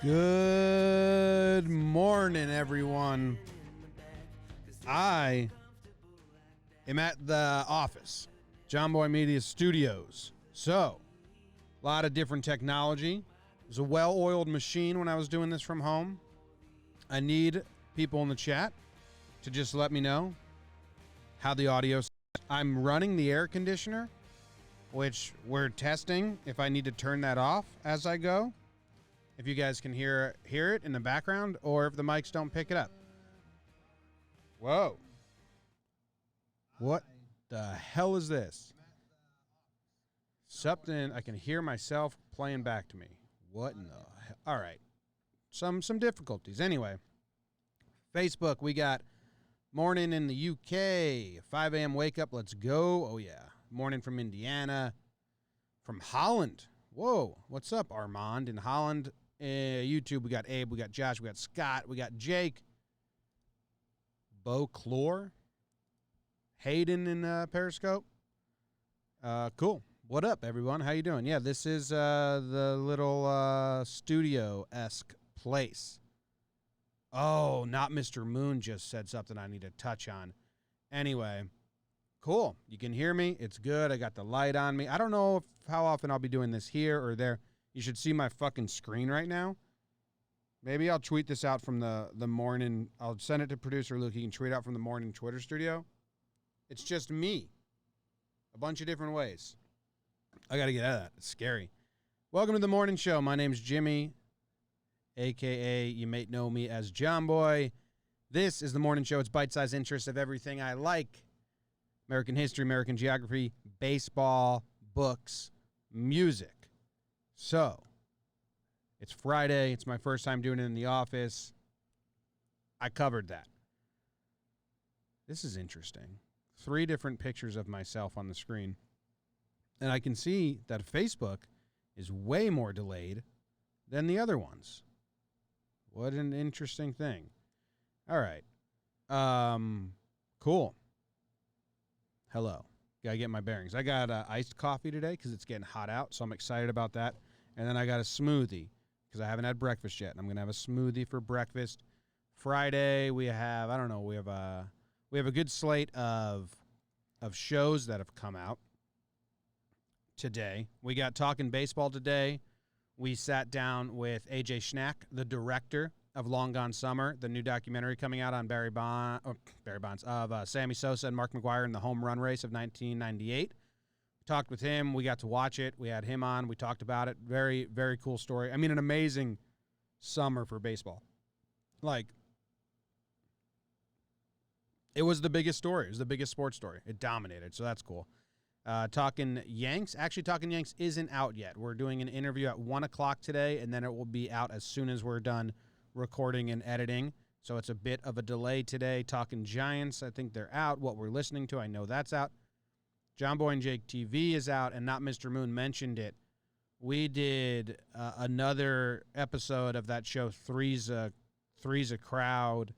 Good morning, everyone. I am at the office, John Boy Media Studios. So, a lot of different technology. It was a well-oiled machine when I was doing this from home. I need people in the chat to just let me know how the audio is. I'm running the air conditioner, which we're testing if I need to turn that off as I go. If you guys can hear it in the background or if the mics don't pick it up. Whoa. What the hell is this? Something I can hear myself playing back to me. What in the hell? All right. Some difficulties. Anyway, Facebook, we got Mornin in the UK. 5 a.m. wake up. Let's go. Oh, yeah. Morning from Indiana. From Holland. Whoa. What's up, Armand in Holland? YouTube, we got Abe, we got Josh, we got Scott, we got Jake, Bo Clore, Hayden in Periscope. Cool. What up, everyone? How you doing? Yeah, this is the little studio-esque place. Oh, not Mr. Moon just said something I need to touch on. Anyway, cool. You can hear me. It's good. I got the light on me. I don't know how often I'll be doing this here or there. You should see my fucking screen right now. Maybe I'll tweet this out from the morning. I'll send it to producer Luke. He can tweet out from the morning Twitter studio. It's just me. A bunch of different ways. I got to get out of that. It's scary. Welcome to the morning show. My name's Jimmy, a.k.a. you may know me as John Boy. This is the morning show. It's bite-sized interest of everything I like. American history, American geography, baseball, books, music. So, it's Friday. It's my first time doing it in the office. I covered that. This is interesting. 3 different pictures of myself on the screen. And I can see that Facebook is way more delayed than the other ones. What an interesting thing. All right. Cool. Hello. Gotta get my bearings. I got iced coffee today because it's getting hot out, so I'm excited about that. And then I got a smoothie because I haven't had breakfast yet. And I'm going to have a smoothie for breakfast. Friday, we have a good slate of shows that have come out today. We got Talking Baseball today. We sat down with AJ Schnack, the director of Long Gone Summer, the new documentary coming out on Barry Bonds of Sammy Sosa and Mark McGwire in the home run race of 1998. Talked with him. We got to watch it. We had him on. We talked about it. Very, very cool story. I mean, an amazing summer for baseball. Like, it was the biggest story. It was the biggest sports story. It dominated, so that's cool. Talking Yanks. Actually, Talking Yanks isn't out yet. We're doing an interview at 1 o'clock today, and then it will be out as soon as we're done recording and editing. So it's a bit of a delay today. Talking Giants, I think they're out. What we're listening to, I know that's out. John Boy and Jake TV is out, and not Mr. Moon mentioned it. We did another episode of that show, Three's a Crowd,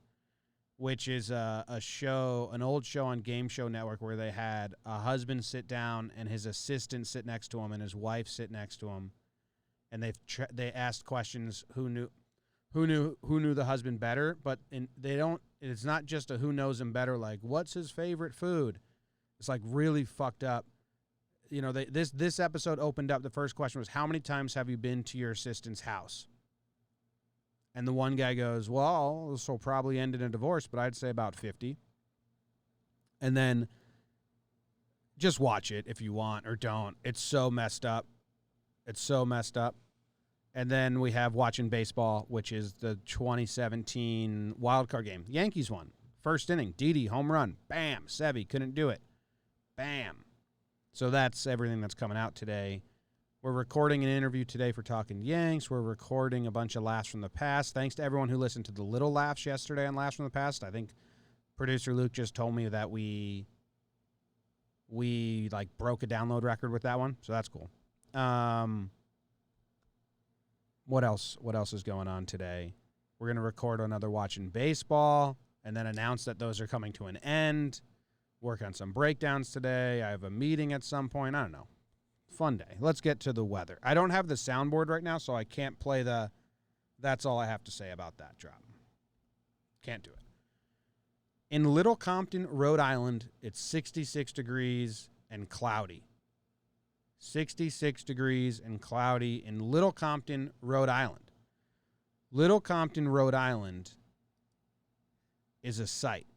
which is a show, an old show on Game Show Network where they had a husband sit down and his assistant sit next to him and his wife sit next to him, and they asked questions who knew the husband better, but it's not just a who knows him better, like what's his favorite food. It's like really fucked up. You know, this episode opened up. The first question was, how many times have you been to your assistant's house? And the one guy goes, well, this will probably end in a divorce, but I'd say about 50. And then just watch it if you want or don't. It's so messed up. It's so messed up. And then we have Watching Baseball, which is the 2017 wildcard game. Yankees won. First inning, Didi, home run. Bam, Sevy, couldn't do it. Bam. So that's everything that's coming out today. We're recording an interview today for Talking Yanks. We're recording a bunch of Laughs from the Past. Thanks to everyone who listened to the little laughs yesterday on Laughs from the Past. I think producer Luke just told me that we like broke a download record with that one. So that's cool. What else is going on today? We're going to record another Watching Baseball and then announce that those are coming to an end. Work on some breakdowns today. I have a meeting at some point. I don't know. Fun day. Let's get to the weather. I don't have the soundboard right now, so I can't play the That's all I have to say about that drop. Can't do it. In Little Compton, Rhode Island, it's 66 degrees and cloudy. 66 degrees and cloudy in Little Compton, Rhode Island. Little Compton, Rhode Island is a sight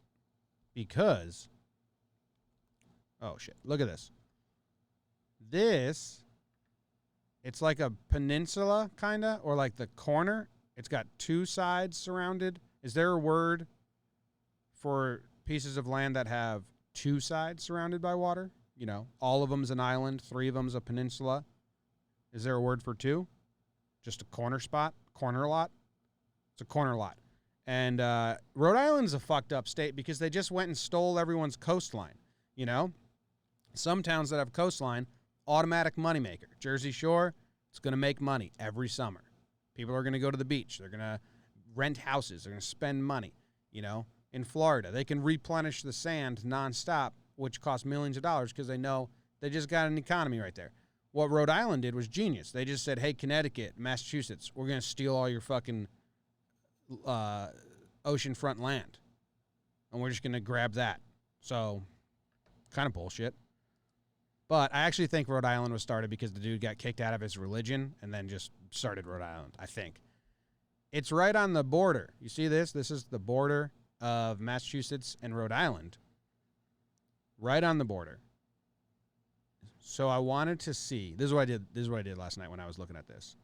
because, oh shit, look at this. It's like a peninsula, kind of, or like the corner. It's got two sides surrounded. Is there a word for pieces of land that have two sides surrounded by water? You know, all of them's an island, three of them's a peninsula. Is there a word for two? Just a corner spot? Corner lot? It's a corner lot. And Rhode Island's a fucked up state because they just went and stole everyone's coastline. You know? Some towns that have coastline, automatic moneymaker. Jersey Shore, it's going to make money every summer. People are going to go to the beach. They're going to rent houses. They're going to spend money. You know? In Florida, they can replenish the sand nonstop, which costs millions of dollars because they know they just got an economy right there. What Rhode Island did was genius. They just said, hey, Connecticut, Massachusetts, we're going to steal all your fucking oceanfront land. And we're just going to grab that. So, kind of bullshit. But I actually think Rhode Island was started because the dude got kicked out of his religion and then just started Rhode Island, I think. It's right on the border. You see this? This is the border of Massachusetts and Rhode Island. Right on the border. So I wanted to see. This is what I did last night when I was looking at this.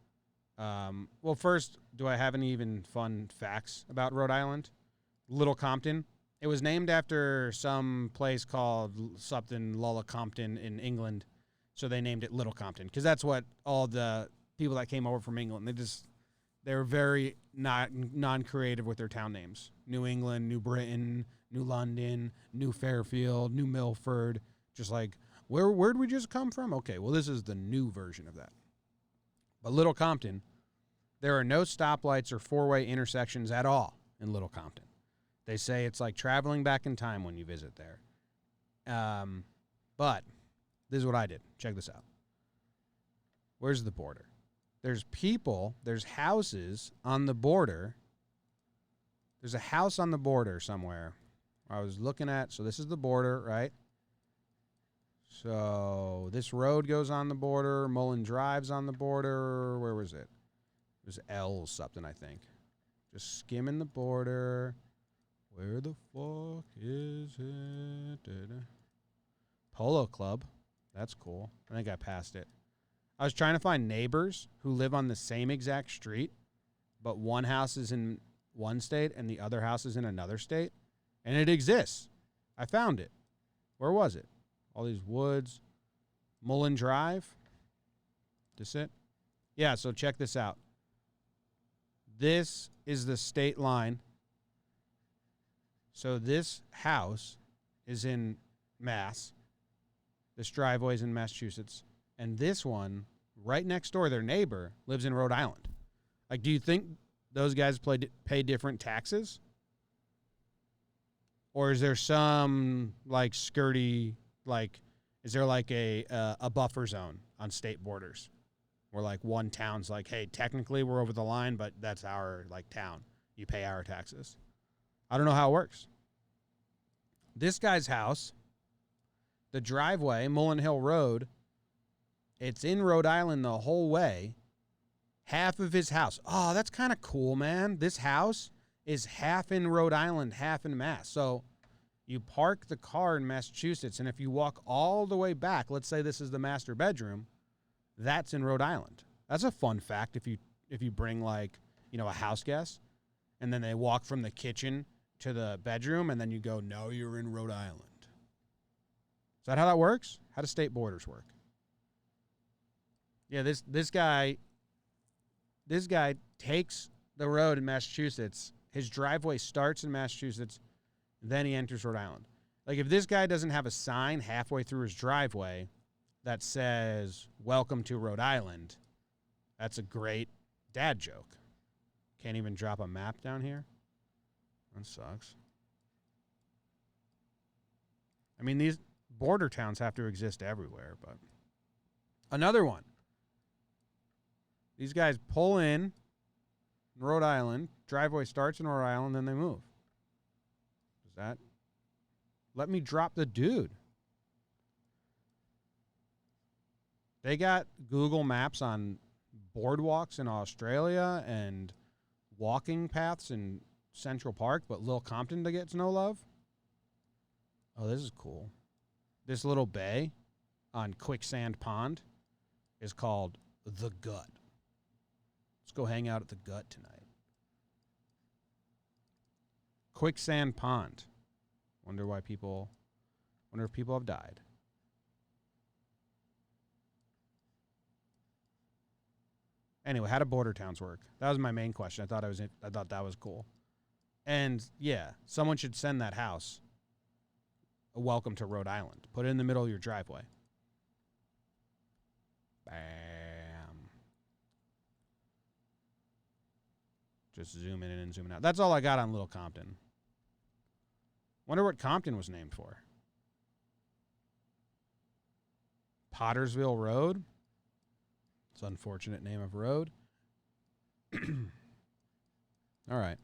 Well, first, do I have any even fun facts about Rhode Island? Little Compton. It was named after some place called something Compton in England. So they named it Little Compton because that's what all the people that came over from England, they were very non-creative with their town names. New England, New Britain, New London, New Fairfield, New Milford. Just like, where'd we just come from? Okay, well, this is the new version of that. But Little Compton, there are no stoplights or four-way intersections at all in Little Compton. They say it's like traveling back in time when you visit there. But this is what I did. Check this out. Where's the border? There's people, there's houses on the border. There's a house on the border somewhere. I was looking at, so this is the border, right? So this road goes on the border. Mullen Drive's on the border. Where was it? It was L something, I think. Just skimming the border. Where the fuck is it? Polo Club. That's cool. I think I passed it. I was trying to find neighbors who live on the same exact street, but one house is in one state and the other house is in another state. And it exists. I found it. Where was it? All these woods. Mullen Drive. This it? Yeah, so check this out. This is the state line. So this house is in Mass. This driveway is in Massachusetts. And this one, right next door, their neighbor, lives in Rhode Island. Like, do you think those guys pay different taxes? Or is there some, like, skirty, like, is there, like, a buffer zone on state borders? Where, like, one town's like, hey, technically we're over the line, but that's our, like, town. You pay our taxes. I don't know how it works. This guy's house, the driveway, Mullen Hill Road, it's in Rhode Island the whole way. Half of his house. Oh, that's kind of cool, man. This house is half in Rhode Island, half in Mass. So you park the car in Massachusetts, and if you walk all the way back, let's say this is the master bedroom, that's in Rhode Island. That's a fun fact if you bring, like, you know, a house guest, and then they walk from the kitchen to the bedroom, and then you go, no, you're in Rhode Island. Is that how that works? How do state borders work? Yeah, this guy takes the road in Massachusetts. His driveway starts in Massachusetts, then he enters Rhode Island. Like, if this guy doesn't have a sign halfway through his driveway that says, welcome to Rhode Island, that's a great dad joke. Can't even drop a map down here? That sucks. I mean, these border towns have to exist everywhere, but another one. These guys pull in in Rhode Island. Driveway starts in Rhode Island, then they move. Does that? Let me drop the dude. They got Google Maps on boardwalks in Australia and walking paths in Central Park, but Lil Compton gets no love. Oh, this is cool. This little bay on Quicksand Pond is called The Gut. Let's go hang out at The Gut tonight. Quicksand Pond. Wonder if people have died. Anyway, how do border towns work? That was my main question. I thought that was cool. And yeah, someone should send that house a welcome to Rhode Island. Put it in the middle of your driveway. Bam. Just zooming in and zooming out. That's all I got on Little Compton. Wonder what Compton was named for. Pottersville Road. It's an unfortunate name of road. All right.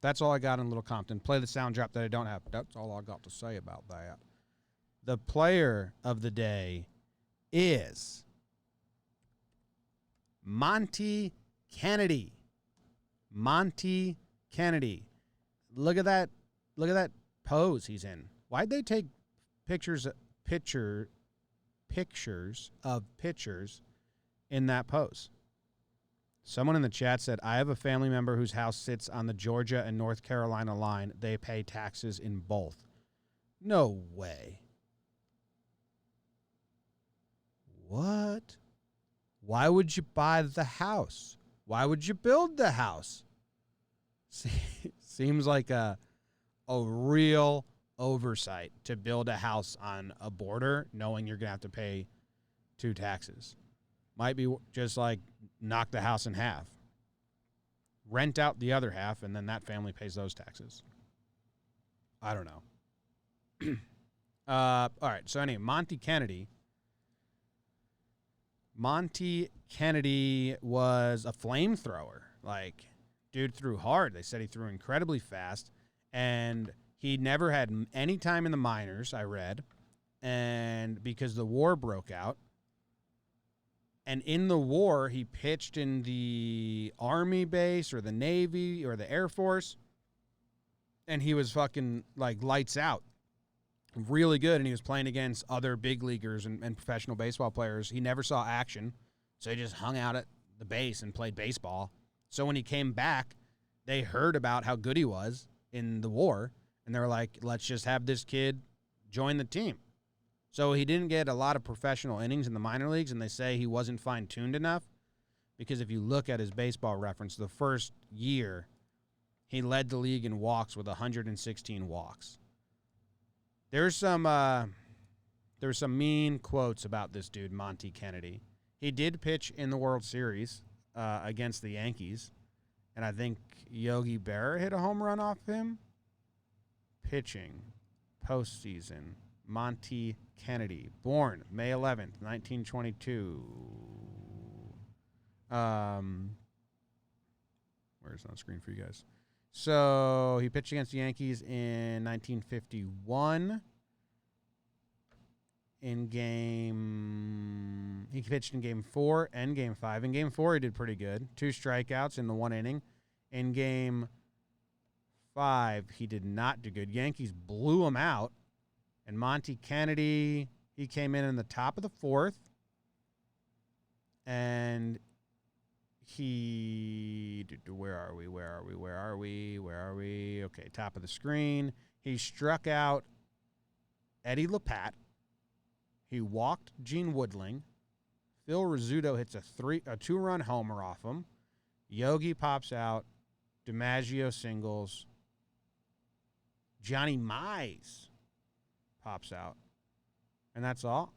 That's all I got in Little Compton. Play the sound drop that I don't have. That's all I got to say about that. The player of the day is Monty Kennedy. Monty Kennedy. Look at that pose he's in. Why'd they take pictures of pitchers in that pose? Someone in the chat said, I have a family member whose house sits on the Georgia and North Carolina line. They pay taxes in both. No way. What? Why would you buy the house? Why would you build the house? Seems like a real oversight to build a house on a border knowing you're going to have to pay 2 taxes. Might be just like knock the house in half. Rent out the other half, and then that family pays those taxes. I don't know. All right, so anyway, Monty Kennedy. Monty Kennedy was a flamethrower. Like, dude threw hard. They said he threw incredibly fast, and he never had any time in the minors, I read, and because the war broke out. And in the war, he pitched in the Army base or the Navy or the Air Force. And he was fucking, like, lights out. Really good. And he was playing against other big leaguers and professional baseball players. He never saw action. So he just hung out at the base and played baseball. So when he came back, they heard about how good he was in the war. And they were like, let's just have this kid join the team. So he didn't get a lot of professional innings in the minor leagues, and they say he wasn't fine-tuned enough because if you look at his baseball reference, the first year he led the league in walks with 116 walks. There's some mean quotes about this dude, Monty Kennedy. He did pitch in the World Series against the Yankees, and I think Yogi Berra hit a home run off him. Pitching, postseason, Monty Kennedy, born May 11th, 1922. Where's it on screen for you guys? So he pitched against the Yankees in 1951. He pitched in Game 4 and Game 5. In Game 4, he did pretty good. 2 strikeouts in the 1 inning. In Game 5, he did not do good. Yankees blew him out. And Monty Kennedy, he came in the top of the 4th. And where are we? Okay, top of the screen. He struck out Eddie Lapat. He walked Gene Woodling. Phil Rizzuto hits a 2-run homer off him. Yogi pops out. DiMaggio singles. Johnny Mize pops out. And that's all?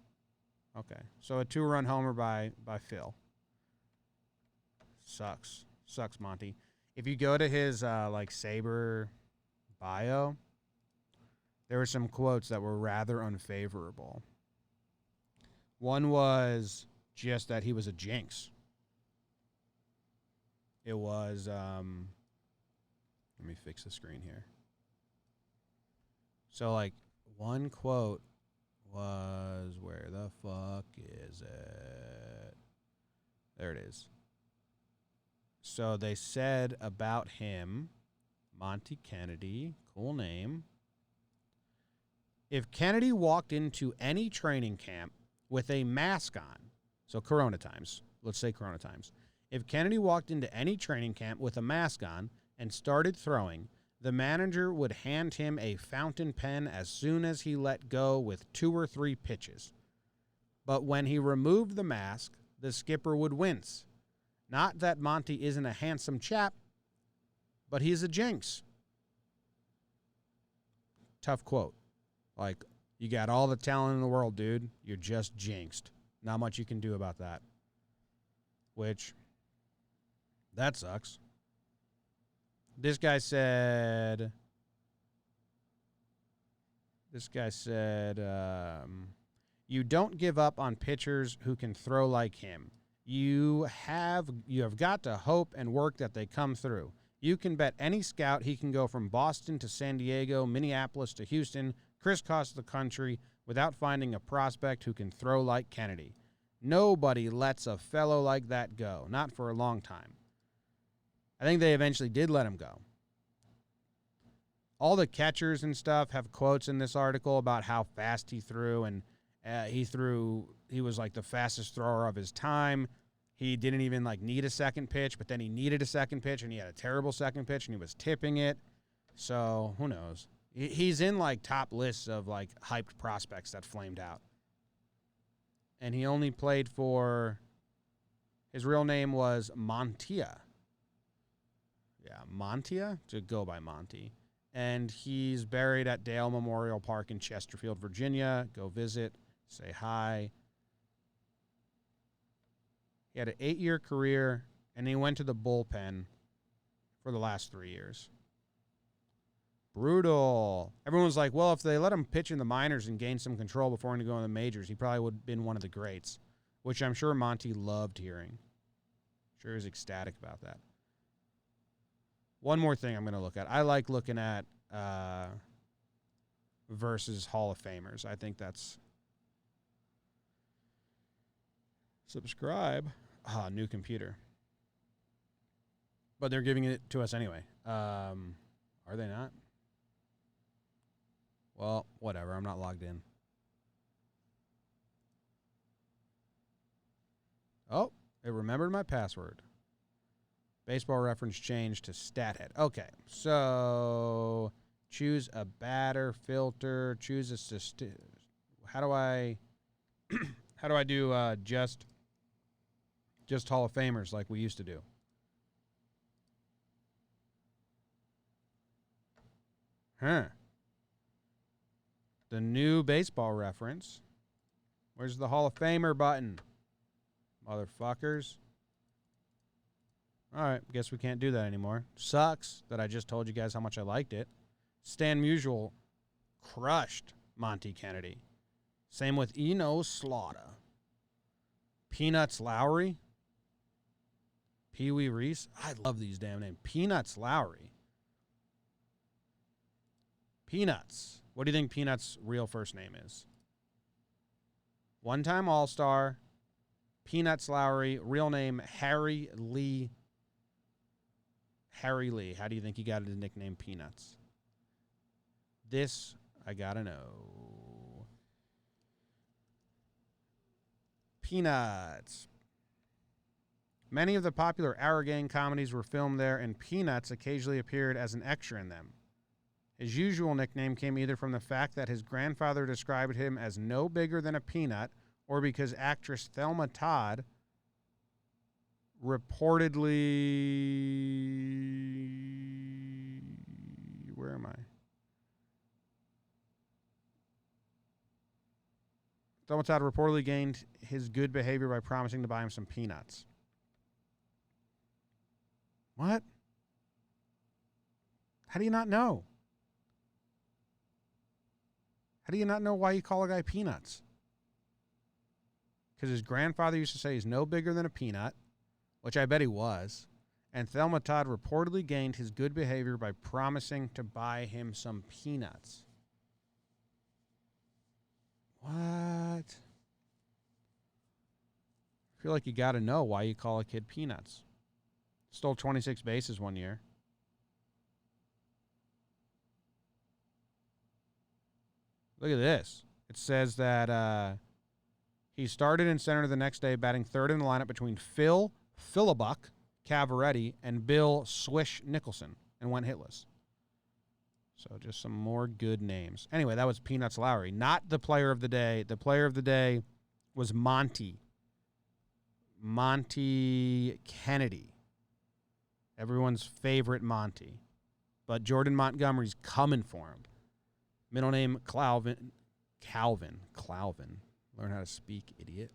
Okay. So a 2-run homer by Phil. Sucks, Monty. If you go to his Sabre bio, there were some quotes that were rather unfavorable. One was just that he was a jinx. It was, let me fix the screen here. So, like, one quote was, where the fuck is it? There it is. So they said about him, Monty Kennedy, cool name. If Kennedy walked into any training camp with a mask on, so Corona times, let's say Corona times. If Kennedy walked into any training camp with a mask on and started throwing, the manager would hand him a fountain pen as soon as he let go with 2 or 3 pitches. But when he removed the mask, the skipper would wince. Not that Monty isn't a handsome chap, but he's a jinx. Tough quote. Like, you got all the talent in the world, dude. You're just jinxed. Not much you can do about that. Which, that sucks. This guy said, you don't give up on pitchers who can throw like him. You have got to hope and work that they come through. You can bet any scout he can go from Boston to San Diego, Minneapolis to Houston, crisscross the country without finding a prospect who can throw like Kennedy. Nobody lets a fellow like that go, not for a long time. I think they eventually did let him go. All the catchers and stuff have quotes in this article about how fast he threw, and he was like the fastest thrower of his time. He didn't even like need a second pitch, but then he needed a second pitch, and he had a terrible second pitch, and he was tipping it. So who knows? He's in like top lists of like hyped prospects that flamed out. And he only played for, his real name was Montia. Yeah, Montia, to go by Monty. And he's buried at Dale Memorial Park in Chesterfield, Virginia. Go visit, say hi. He had an 8-year career, and he went to the bullpen for the last 3 years. Brutal. Everyone's like, well, if they let him pitch in the minors and gain some control before he go in the majors, he probably would have been one of the greats, which I'm sure Monty loved hearing. Sure he was ecstatic about that. One more thing I'm going to look at. I like looking at versus Hall of Famers. I think that's... Subscribe. New computer. But they're giving it to us anyway. Are they not? Well, whatever. I'm not logged in. Oh, it remembered my password. Baseball Reference changed to StatHead. Okay, so choose a batter filter. Choose a how do I do just Hall of Famers like we used to do? The new Baseball Reference. Where's the Hall of Famer button? Motherfuckers. All right, guess we can't do that anymore. Sucks that I just told you guys how much I liked it. Stan Musial crushed Monty Kennedy. Same with Eno Slaughter. Peanuts Lowry. Pee Wee Reese. I love these damn names. Peanuts Lowry. Peanuts. What do you think Peanuts' real first name is? One-time All-Star. Peanuts Lowry. Real name Harry Lee. Harry Lee. How do you think he got his nickname Peanuts? This, I gotta know. Peanuts. Many of the popular Arrogang comedies were filmed there, and Peanuts occasionally appeared as an extra in them. His usual nickname came either from the fact that his grandfather described him as no bigger than a peanut, or because actress Thelma Todd reportedly... Where am I? Thelma Todd reportedly gained his good behavior by promising to buy him some peanuts. What? How do you not know? How do you not know why you call a guy Peanuts? Because his grandfather used to say he's no bigger than a peanut, which I bet he was. and Thelma Todd reportedly gained his good behavior by promising to buy him some peanuts. What? I feel like you got to know why you call a kid Peanuts. Stole 26 bases one year. Look at this. It says that he started in center the next day, batting third in the lineup between Phil Phillibuck Cavaretti and Bill Swish Nicholson, and went hitless. So just some more good names. Anyway, that was Peanuts Lowry, not the player of the day. The player of the day was Monty Kennedy. Everyone's favorite Monty. But Jordan Montgomery's coming for him. Middle name Calvin. Learn how to speak, idiot.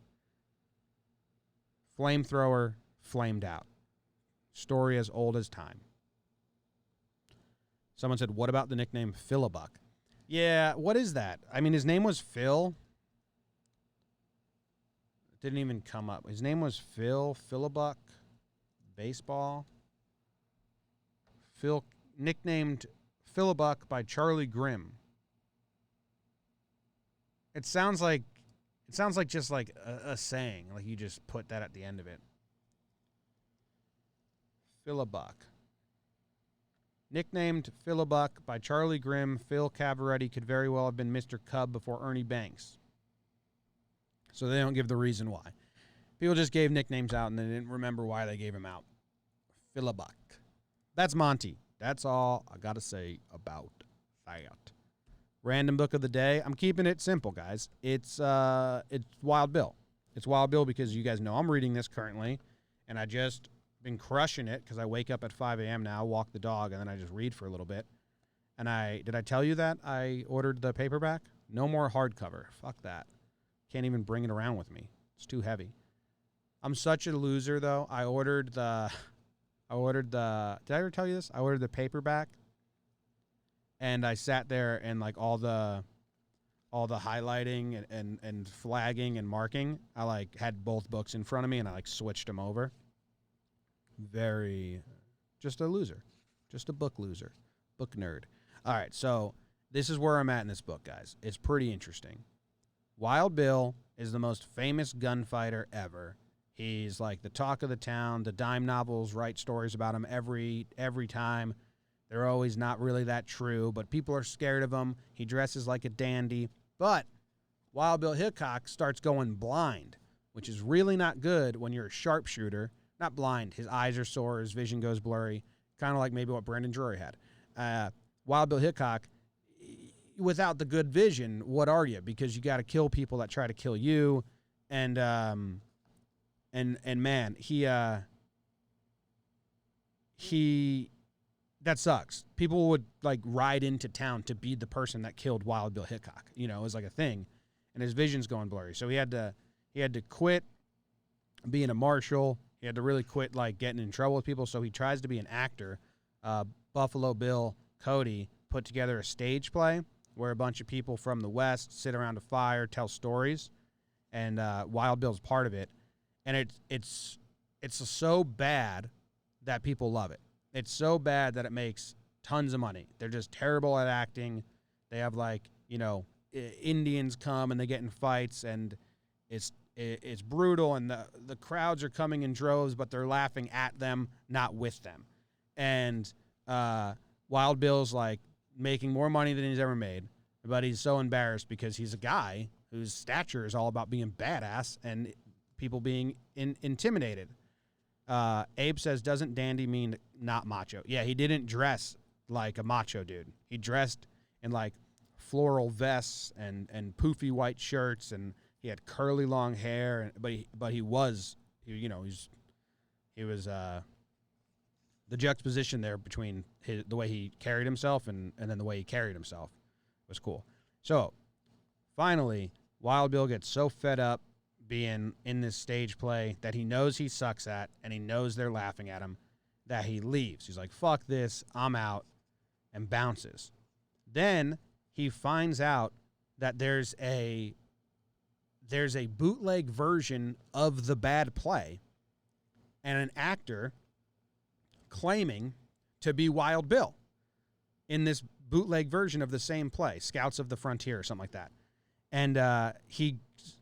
Flamethrower, flamed out. Story as old as time. Someone said, what about the nickname Phillibuck? Yeah, what is that? I mean, his name was Phil. It didn't even come up. His name was Phillibuck. Baseball. Phil, nicknamed Phillibuck by Charlie Grimm. It sounds like just like a saying, like you just put that at the end of it. Phillibuck. Nicknamed Phillibuck by Charlie Grimm, Phil Cavaretti could very well have been Mr. Cub before Ernie Banks. So they don't give the reason why. People just gave nicknames out and they didn't remember why they gave him out. Phillibuck. That's Monty. That's all I got to say about that. Random book of the day. I'm keeping it simple, guys. It's Wild Bill. It's Wild Bill because you guys know I'm reading this currently, and I just been crushing it because I wake up at 5 a.m. now, walk the dog, and then I just read for a little bit. And did I tell you that I ordered the paperback? No more hardcover. Fuck that. Can't even bring it around with me. It's too heavy. I'm such a loser, though. I ordered the. Did I ever tell you this? I ordered the paperback. And I sat there and like all the highlighting and flagging and marking, I like had both books in front of me and I like switched them over. Just a loser. Just a book loser. Book nerd. All right, so this is where I'm at in this book, guys. It's pretty interesting. Wild Bill is the most famous gunfighter ever. He's like the talk of the town. The dime novels write stories about him every time. They're always not really that true, but people are scared of him. He dresses like a dandy. But Wild Bill Hickok starts going blind, which is really not good when you're a sharpshooter. Not blind. His eyes are sore. His vision goes blurry. Kind of like maybe what Brendan Drury had. Wild Bill Hickok, without the good vision, what are you? Because you got to kill people that try to kill you. And man, he that sucks. People would like ride into town to be the person that killed Wild Bill Hickok. You know, it was like a thing, and his vision's going blurry. So he had to quit being a marshal. He had to really quit like getting in trouble with people. So he tries to be an actor. Buffalo Bill Cody put together a stage play where a bunch of people from the West sit around a fire, tell stories, and Wild Bill's part of it. And it's so bad that people love it. It's so bad that it makes tons of money. They're just terrible at acting. They have like, you know, Indians come and they get in fights and it's brutal and the crowds are coming in droves, but they're laughing at them, not with them. And Wild Bill's like making more money than he's ever made, but he's so embarrassed because he's a guy whose stature is all about being badass and people being intimidated. Abe says, doesn't dandy mean not macho? Yeah, he didn't dress like a macho dude. He dressed in like floral vests and poofy white shirts, and he had curly long hair. But he was the juxtaposition there between the way he carried himself and then the way he carried himself was cool. So finally, Wild Bill gets so fed up being in this stage play that he knows he sucks at and he knows they're laughing at him, that he leaves. He's like, fuck this, I'm out, and bounces. Then he finds out that there's a bootleg version of the bad play, and an actor claiming to be Wild Bill in this bootleg version of the same play, Scouts of the Frontier or something like that. And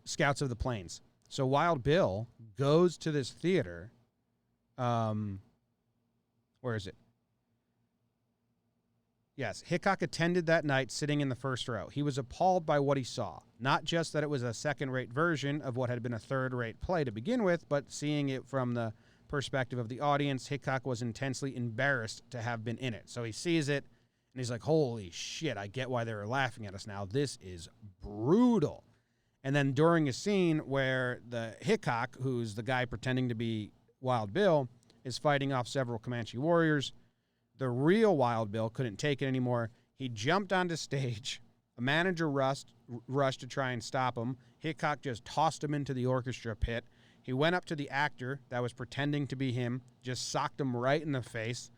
Scouts of the Plains. So Wild Bill goes to this theater. Where is it? Yes, Hickok attended that night sitting in the first row. He was appalled by what he saw. Not just that it was a second-rate version of what had been a third-rate play to begin with, but seeing it from the perspective of the audience, Hickok was intensely embarrassed to have been in it. So he sees it, and he's like, holy shit, I get why they were laughing at us now. This is brutal. And then during a scene where the Hickok, who's the guy pretending to be Wild Bill, is fighting off several Comanche warriors, the real Wild Bill couldn't take it anymore. He jumped onto stage. A manager rushed to try and stop him. Hickok just tossed him into the orchestra pit. He went up to the actor that was pretending to be him, just socked him right in the face,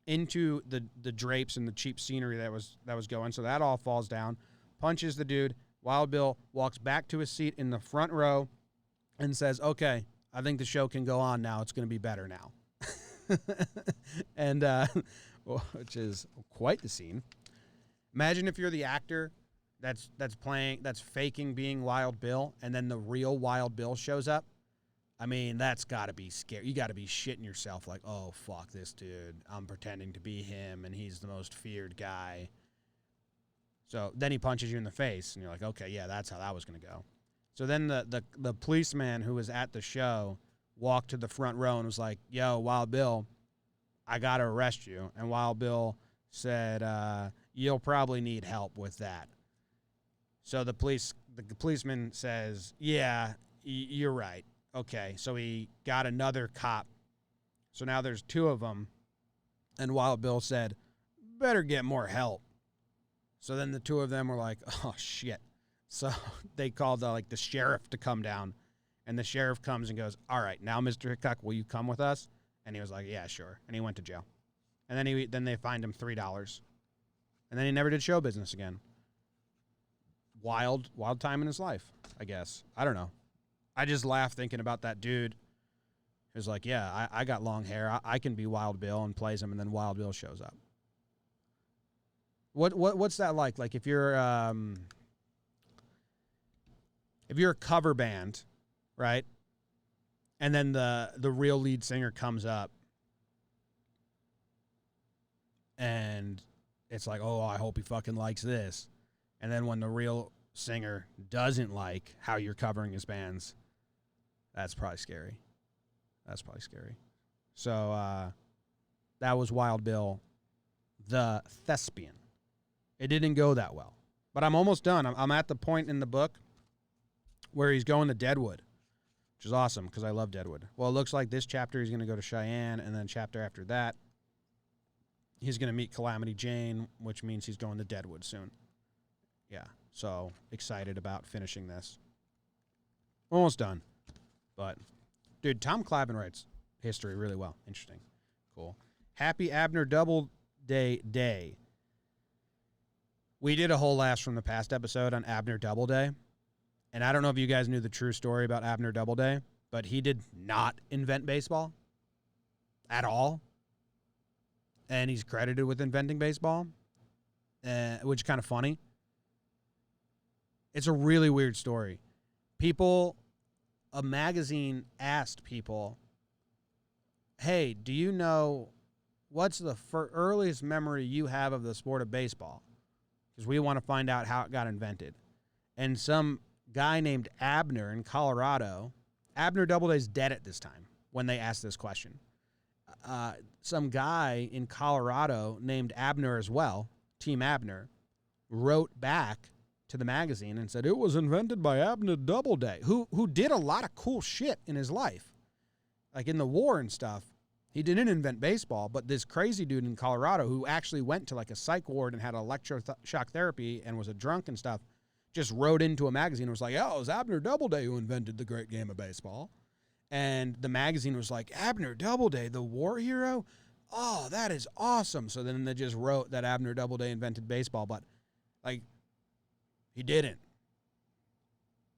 into the drapes and the cheap scenery that was going. So that all falls down. Punches the dude. Wild Bill walks back to his seat in the front row and says, okay, I think the show can go on now. It's going to be better now. And which is quite the scene. Imagine if you're the actor that's faking being Wild Bill, and then the real Wild Bill shows up. I mean, that's got to be scary. You got to be shitting yourself like, oh, fuck this dude. I'm pretending to be him, and he's the most feared guy. So then he punches you in the face, and you're like, okay, yeah, that's how that was going to go. So then the policeman who was at the show walked to the front row and was like, yo, Wild Bill, I got to arrest you. And Wild Bill said, you'll probably need help with that. So the policeman says, yeah, you're right. Okay, so he got another cop. So now there's two of them. And Wild Bill said, better get more help. So then the two of them were like, oh, shit. So they called the sheriff to come down. And the sheriff comes and goes, all right, now, Mr. Hickok, will you come with us? And he was like, yeah, sure. And he went to jail. And then they fined him $3. And then he never did show business again. Wild time in his life, I guess. I don't know. I just laugh thinking about that dude who's like, yeah, I got long hair. I can be Wild Bill, and plays him, and then Wild Bill shows up. What's that like? Like if you're a cover band, right? And then the real lead singer comes up, and it's like, oh, I hope he fucking likes this. And then when the real singer doesn't like how you're covering his bands, that's probably scary. So that was Wild Bill, the Thespian. It didn't go that well. But I'm almost done. I'm at the point in the book where he's going to Deadwood, which is awesome because I love Deadwood. Well, it looks like this chapter he's going to go to Cheyenne, and then chapter after that, he's going to meet Calamity Jane, which means he's going to Deadwood soon. Yeah, so excited about finishing this. Almost done. But, dude, Tom Clavin writes history really well. Interesting. Cool. Happy Abner Doubleday. We did a whole Last from the Past episode on Abner Doubleday. And I don't know if you guys knew the true story about Abner Doubleday, but he did not invent baseball at all. And he's credited with inventing baseball, which is kind of funny. It's a really weird story. A magazine asked people, hey, do you know what's the earliest memory you have of the sport of baseball? Because we want to find out how it got invented. And some guy named Abner in Colorado, Abner Doubleday's dead at this time when they asked this question. Some guy in Colorado named Abner as well, Team Abner, wrote back to the magazine and said, it was invented by Abner Doubleday, who did a lot of cool shit in his life. Like in the war and stuff. He didn't invent baseball, but this crazy dude in Colorado who actually went to like a psych ward and had electroshock therapy and was a drunk and stuff, just wrote into a magazine and was like, oh, it was Abner Doubleday who invented the great game of baseball. And the magazine was like, Abner Doubleday, the war hero? Oh, that is awesome. So then they just wrote that Abner Doubleday invented baseball, but like, he didn't.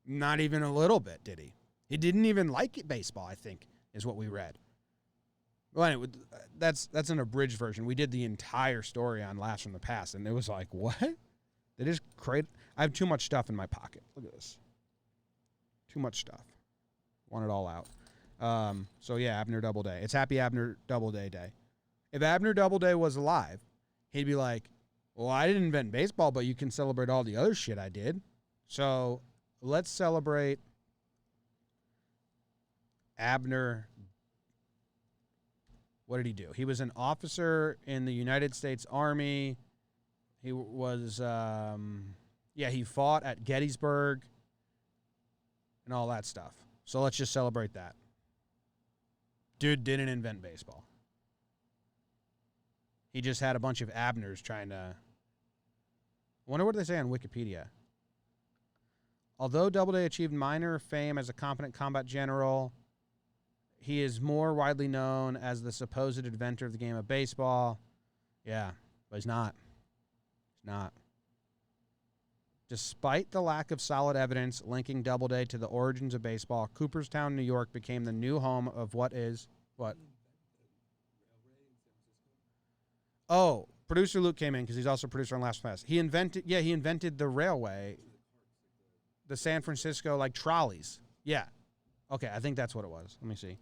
Not even a little bit, did he? He didn't even like baseball, I think, is what we read. Well, anyway, that's an abridged version. We did the entire story on Laughs from the Past, and it was like, what? They just create. I have too much stuff in my pocket. Look at this. Too much stuff. Want it all out. So yeah, Abner Doubleday. It's Happy Abner Doubleday Day. If Abner Doubleday was alive, he'd be like, well, I didn't invent baseball, but you can celebrate all the other shit I did. So let's celebrate Abner. What did he do? He was an officer in the United States Army. He was, he fought at Gettysburg and all that stuff. So let's just celebrate that. Dude didn't invent baseball. He just had a bunch of Abners trying to. I wonder what they say on Wikipedia. Although Doubleday achieved minor fame as a competent combat general, he is more widely known as the supposed inventor of the game of baseball. Yeah, but he's not. He's not. Despite the lack of solid evidence linking Doubleday to the origins of baseball, Cooperstown, New York became the new home of what? Oh, producer Luke came in because he's also producer on Last Fast. He invented the railway, the San Francisco, like, trolleys. Yeah. Okay, I think that's what it was. Let me see.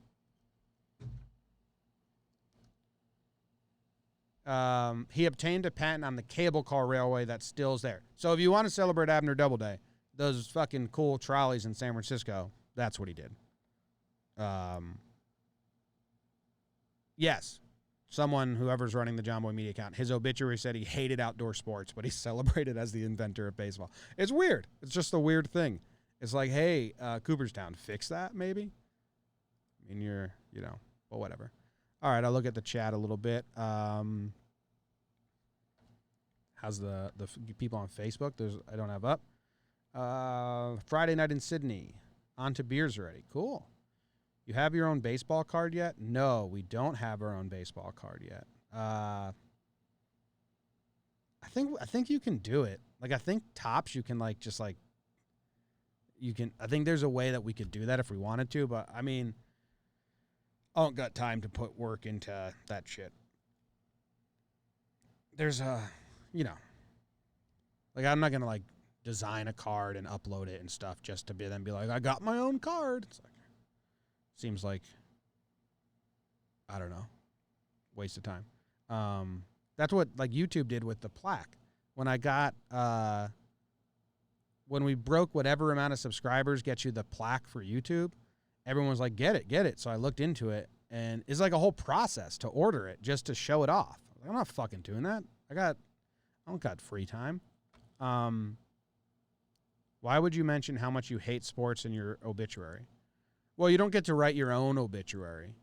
He obtained a patent on the cable car railway that still's there. So if you want to celebrate Abner Doubleday, those fucking cool trolleys in San Francisco, that's what he did. Yes. Whoever's running the John Boy Media account, his obituary said he hated outdoor sports, but he's celebrated as the inventor of baseball. It's weird. It's just a weird thing. It's like, hey, Cooperstown, fix that maybe? I mean, but whatever. All right, I'll look at the chat a little bit. How's the people on Facebook? I don't have up. Friday night in Sydney. On to beers already. Cool. You have your own baseball card yet? No, we don't have our own baseball card yet. I think you can do it. Like, I think Topps, you can I think there's a way that we could do that if we wanted to, but I mean, I don't got time to put work into that shit. There's I'm not going to design a card and upload it and stuff just to be like, I got my own card. It's like, seems like, I don't know, waste of time. That's what YouTube did with the plaque. When when we broke whatever amount of subscribers gets you the plaque for YouTube, everyone was like, get it. So I looked into it, and it's like a whole process to order it just to show it off. I'm not fucking doing that. I don't got free time. Why would you mention how much you hate sports in your obituary? Well, you don't get to write your own obituary.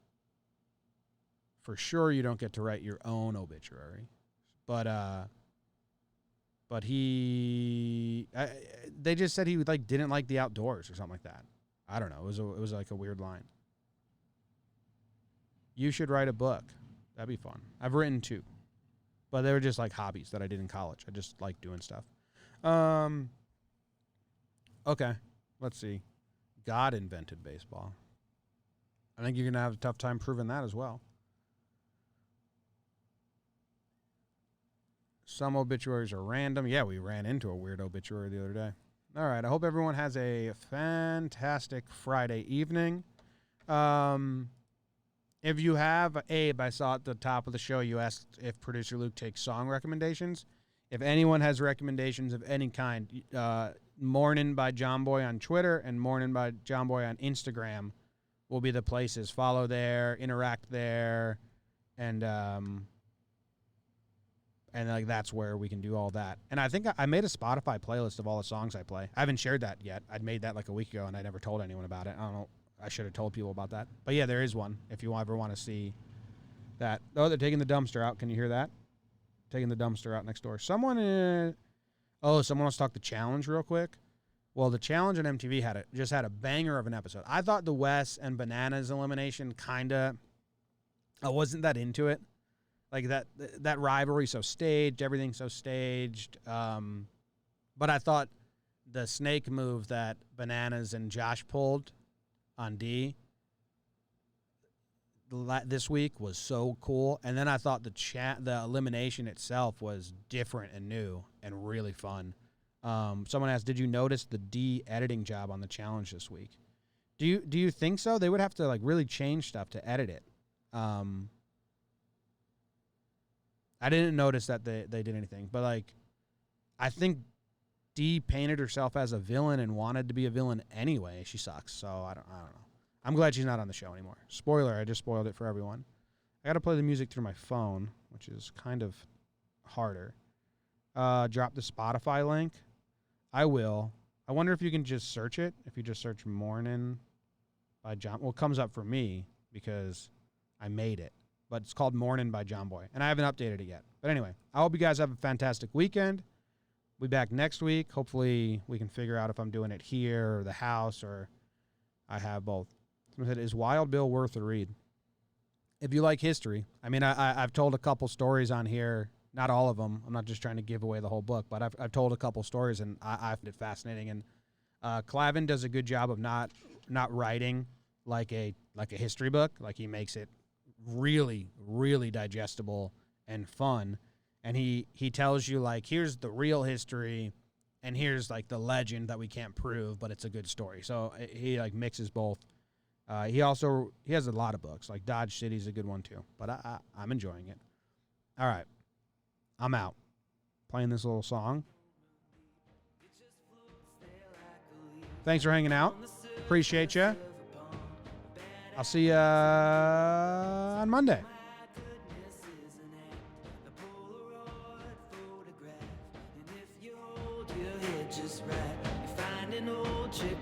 For sure you don't get to write your own obituary. But they just said he didn't like the outdoors or something like that. I don't know. It was like a weird line. You should write a book. That'd be fun. I've written 2. But they were just hobbies that I did in college. I just like doing stuff. Okay. Let's see. God invented baseball. I think you're going to have a tough time proving that as well. Some obituaries are random. Yeah, we ran into a weird obituary the other day. All right, I hope everyone has a fantastic Friday evening. If you have, Abe, I saw at the top of the show, you asked if Producer Luke takes song recommendations. If anyone has recommendations of any kind, Mornin by John Boy on Twitter and Mornin by John Boy on Instagram will be the places. Follow there, interact there, and that's where we can do all that. And I think I made a Spotify playlist of all the songs I play. I haven't shared that yet. I'd made that a week ago, and I never told anyone about it. I don't know. I should have told people about that. But yeah, there is one if you ever want to see that. Oh, they're taking the dumpster out. Can you hear that? Taking the dumpster out next door. Someone wants to talk the challenge real quick. Well, the challenge on MTV just had a banger of an episode. I thought the Wes and Bananas elimination I wasn't that into it. That rivalry so staged, everything so staged. But I thought the snake move that Bananas and Josh pulled on D, this week was so cool, and then I thought the elimination itself was different and new and really fun. Someone asked, "Did you notice the de-editing job on the challenge this week?" Do you think so? They would have to like really change stuff to edit it. I didn't notice that they did anything, but like, I think Dee painted herself as a villain and wanted to be a villain anyway. She sucks, so I don't know. I'm glad she's not on the show anymore. Spoiler, I just spoiled it for everyone. I got to play the music through my phone, which is kind of harder. Drop the Spotify link. I will. I wonder if you can just search it. If you just search Mornin by John. Well, it comes up for me because I made it. But it's called Mornin by John Boy. And I haven't updated it yet. But anyway, I hope you guys have a fantastic weekend. We'll be back next week. Hopefully we can figure out if I'm doing it here or the house or I have both. Someone said, is Wild Bill worth a read? If you like history. I mean, I've told a couple stories on here. Not all of them. I'm not just trying to give away the whole book, but I've told a couple stories, and I find it fascinating. And Clavin does a good job of not writing like a history book. Like, he makes it really, really digestible and fun. And he tells you, like, here's the real history, and here's, like, the legend that we can't prove, but it's a good story. So he, like, mixes both. He has a lot of books. Like, Dodge City's a good one, too. But I'm enjoying it. All right. I'm out. Playing this little song. Thanks for hanging out. Appreciate you. I'll see you on Monday. Just right. You find an old trick